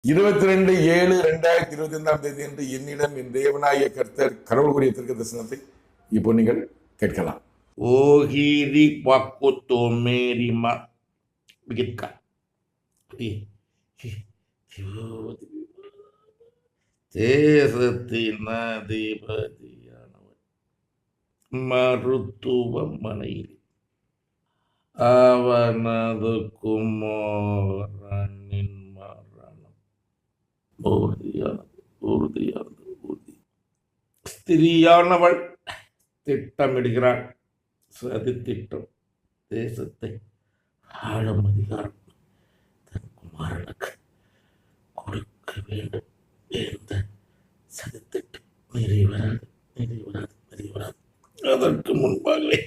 22/7/2025 அன்று என்னிடம் என் தேவனாய கர்த்தர் கடவுளுடைய தீர்க்க தரிசனத்தை இப்போ நீங்கள் கேட்கலாம். ஓஹிரி பக்குத்தோ மேரிமா begitu kak மருத்துவமனையில் அவனது குமாரனின் மரணம் உறுதியானது. ஸ்திரியானவள் திட்டமிடுகிறாள். சதி திட்டம். தேசத்தை ஆளும் அதிகாரம் தன் குமாரனுக்கு கொடுக்க வேண்டும். எந்த சதி திட்டம் நிறைவேறாது. அதற்கு முன்பாகவே